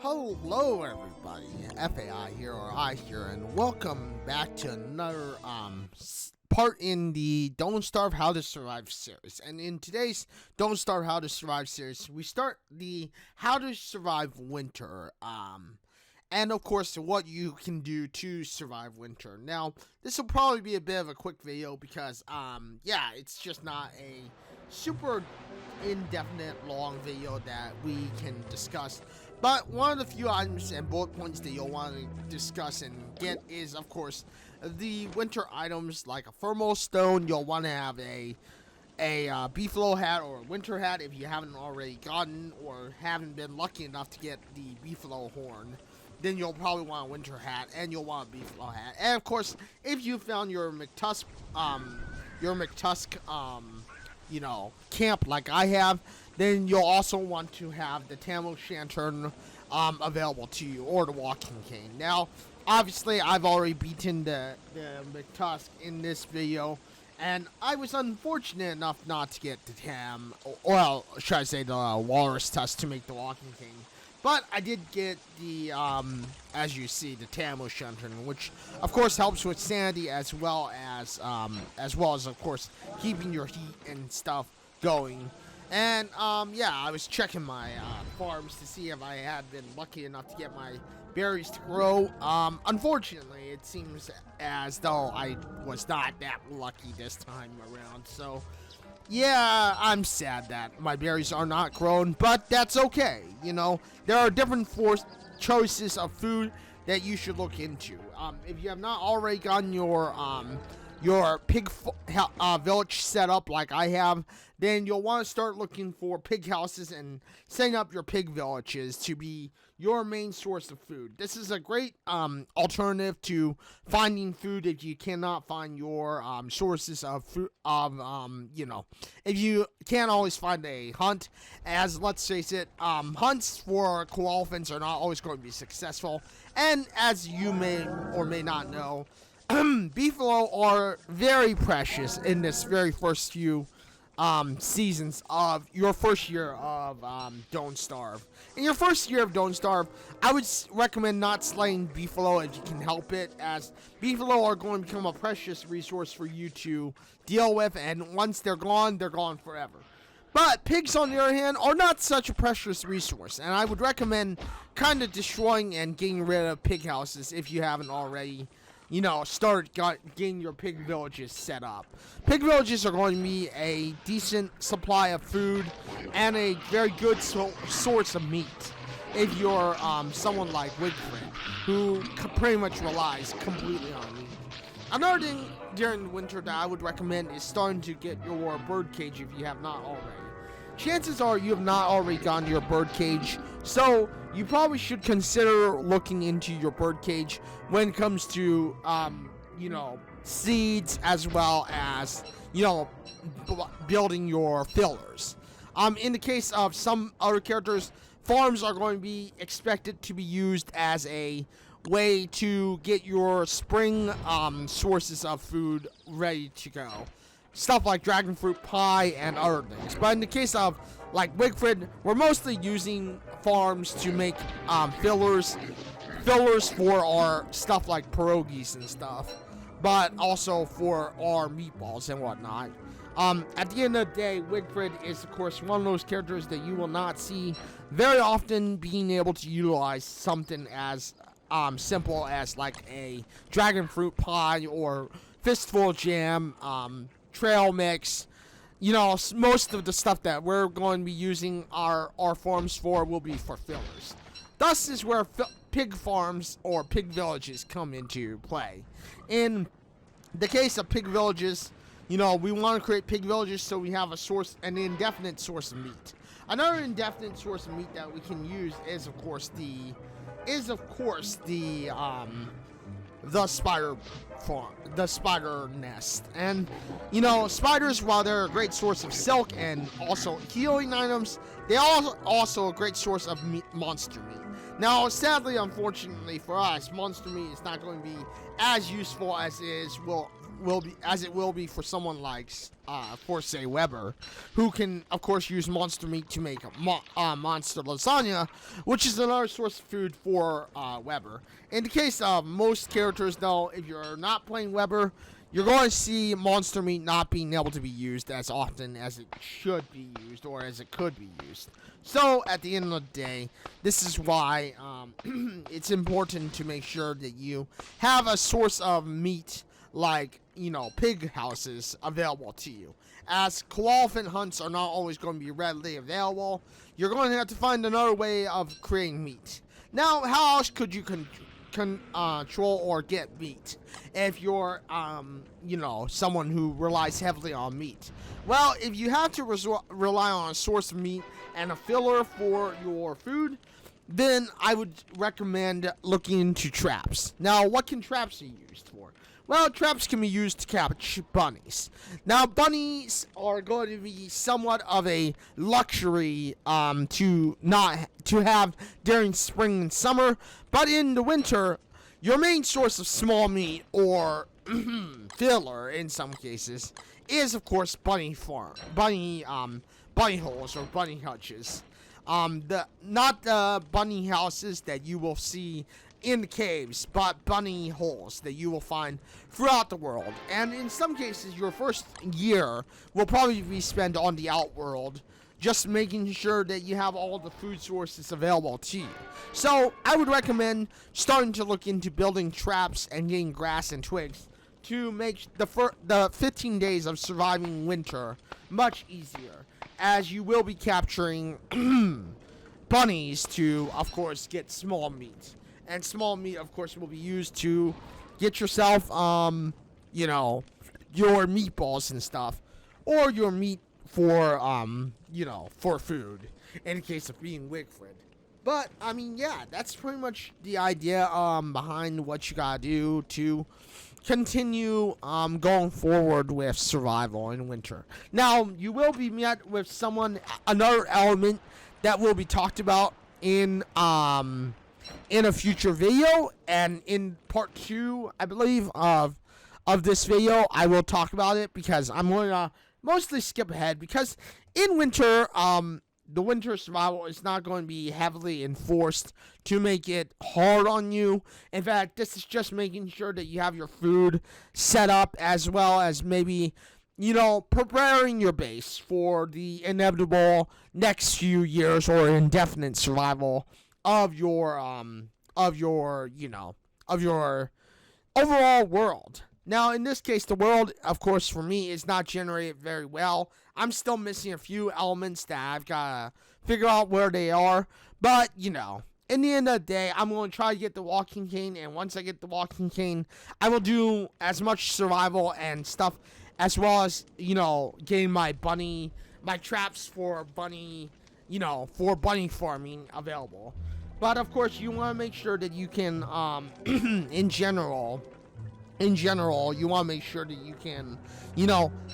Hello, everybody. FAI here, or I here, and welcome back to another part in the Don't Starve How to Survive series. And in today's Don't Starve How to Survive series, we start the How to Survive Winter. And of course, what you can do to survive winter. Now, this will probably be a bit of a quick video because, it's just not a super indefinite long video that we can discuss. But one of the few items and bullet points that you'll want to discuss and get is, of course, the winter items like a thermal stone. You'll want to have a beefalo hat or a winter hat if you haven't already gotten or haven't been lucky enough to get the beefalo horn. Then you'll probably want a winter hat, and you'll want a beefalo hat. And of course, if you found your McTusk, camp like I have, then you'll also want to have the Tam O'Shanter available to you, or the walking cane. Now, obviously, I've already beaten the McTusk in this video, and I was unfortunate enough not to get the Tam, well, should I say the Walrus Tusk to make the walking cane. But I did get the, as you see, the Tam O'Shanter, which of course helps with sanity as well as of course keeping your heat and stuff going. And I was checking my farms to see if I had been lucky enough to get my berries to grow. Unfortunately, it seems as though I was not that lucky this time around. So yeah, I'm sad that my berries are not grown, but that's okay. You know, there are different choices of food that you should look into. If you have not already gotten your pig village set up like I have, then you'll want to start looking for pig houses and setting up your pig villages to be your main source of food. This is a great alternative to finding food if you cannot find your sources of food. If you can't always find a hunt, as let's face it, hunts for koalefants are not always going to be successful. And as you may or may not know, beefalo are very precious in this very first few seasons of your first year of Don't Starve. In your first year of Don't Starve, I would recommend not slaying beefalo if you can help it, as beefalo are going to become a precious resource for you to deal with, and once they're gone forever. But pigs, on the other hand, are not such a precious resource, and I would recommend kind of destroying and getting rid of pig houses if you haven't already getting your pig villages set up. Pig villages are going to be a decent supply of food and a very good source of meat if you're someone like Wigfrid, who pretty much relies completely on meat. Another thing during the winter that I would recommend is starting to get your bird cage if you have not already. Chances are you have not already gone to your bird cage, so you probably should consider looking into your bird cage when it comes to, seeds as well as, building your fillers. In the case of some other characters, farms are going to be expected to be used as a way to get your spring sources of food ready to go. Stuff like dragon fruit pie and other things. But in the case of like Wigfrid, we're mostly using farms to make fillers for our stuff like pierogies and stuff, but also for our meatballs and whatnot. At the end of the day, Wigfrid is of course one of those characters that you will not see very often being able to utilize something as simple as like a dragon fruit pie or fistful jam, trail mix. Most of the stuff that we're going to be using our farms for will be for fillers. Thus is where pig farms or pig villages come into play. In the case of pig villages, we want to create pig villages so we have an indefinite source of meat. Another indefinite source of meat that we can use is of course the spider farm, the spider nest. And spiders, while they're a great source of silk and also healing items, they are also a great source of monster meat. Now, sadly, unfortunately for us, monster meat is not going to be as useful as it it will be for someone like Forsay Weber, who can of course use monster meat to make monster lasagna, which is another source of food for Weber. In the case of most characters, though, if you're not playing Weber, you're going to see monster meat not being able to be used as often as it should be used or as it could be used. So, at the end of the day, this is why it's important to make sure that you have a source of meat like, pig houses available to you. As koala hunts are not always going to be readily available, you're going to have to find another way of creating meat. Now, how else could you control or get meat if you're someone who relies heavily on meat? Well, if you have to rely on a source of meat and a filler for your food, then I would recommend looking into traps. Now, what can traps be used for? Well, traps can be used to catch bunnies. Now, bunnies are going to be somewhat of a luxury to have during spring and summer, but in the winter, your main source of small meat or filler in some cases is, of course, bunny holes or bunny hutches. Not the bunny houses that you will see in the caves, but bunny holes that you will find throughout the world. And in some cases, your first year will probably be spent on the outworld, just making sure that you have all the food sources available to you. So I would recommend starting to look into building traps and getting grass and twigs to make the 15 days of surviving winter much easier, as you will be capturing bunnies to, of course, get small meat. And small meat, of course, will be used to get yourself, your meatballs and stuff, or your meat for, for food, in the case of being Wigfrid. But, that's pretty much the idea, behind what you gotta do to continue, going forward with survival in winter. Now, you will be met with another element that will be talked about in a future video, and in part 2, I believe, of this video, I will talk about it, because I'm going to mostly skip ahead, because in winter, the winter survival is not going to be heavily enforced to make it hard on you. In fact, this is just making sure that you have your food set up, as well as maybe, preparing your base for the inevitable next few years or indefinite survival of your overall world. Now, in this case, the world, of course, for me, is not generated very well. I'm still missing a few elements that I've got to figure out where they are. But, in the end of the day, I'm going to try to get the walking cane. And once I get the walking cane, I will do as much survival and stuff, as well as, getting my traps for bunny farming available. But, of course, you want to make sure that you can, in general, you want to make sure that you can,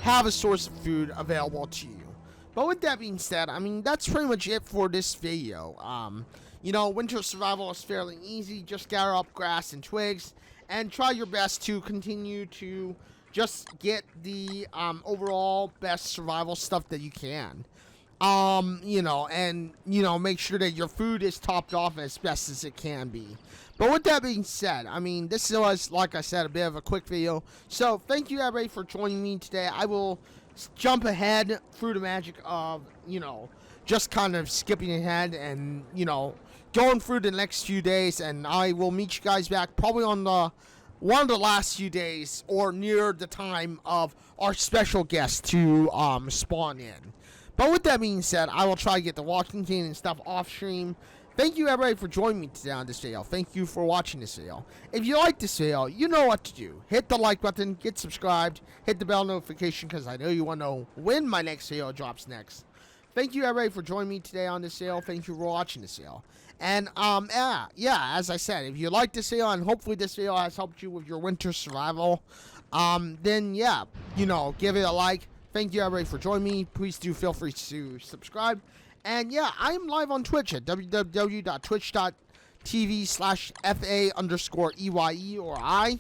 have a source of food available to you. But with that being said, that's pretty much it for this video. Winter survival is fairly easy. Just gather up grass and twigs and try your best to continue to just get the overall best survival stuff that you can. Make sure that your food is topped off as best as it can be. But with that being said, this was, like I said, a bit of a quick video. So, thank you everybody for joining me today. I will jump ahead through the magic of, just kind of skipping ahead and, going through the next few days. And I will meet you guys back probably on one of the last few days or near the time of our special guest to spawn in. But with that being said, I will try to get the walking cane and stuff off stream. Thank you everybody for joining me today on this video. Thank you for watching this video. If you like this video, you know what to do. Hit the like button, get subscribed, hit the bell notification, because I know you want to know when my next video drops next. Thank you everybody for joining me today on this video. Thank you for watching this video. And as I said, if you like this video and hopefully this video has helped you with your winter survival, then give it a like. Thank you everybody for joining me. Please do feel free to subscribe. And I am live on Twitch at www.twitch.tv/FA_EYE or I.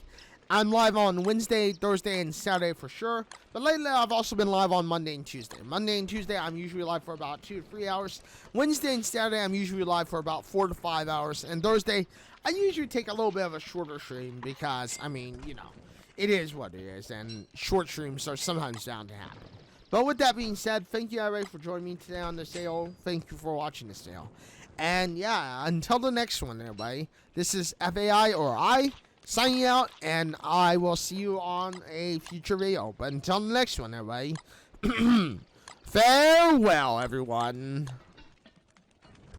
I'm live on Wednesday, Thursday, and Saturday for sure. But lately, I've also been live on Monday and Tuesday. Monday and Tuesday, I'm usually live for about 2 to 3 hours. Wednesday and Saturday, I'm usually live for about 4 to 5 hours. And Thursday, I usually take a little bit of a shorter stream because, I mean, you know, it is what it is. And short streams are sometimes bound to happen. But with that being said, thank you, everybody, for joining me today on this sale. Thank you for watching this sale. And yeah, until the next one, everybody, this is FAI or I signing out, and I will see you on a future video. But until the next one, everybody, farewell, everyone.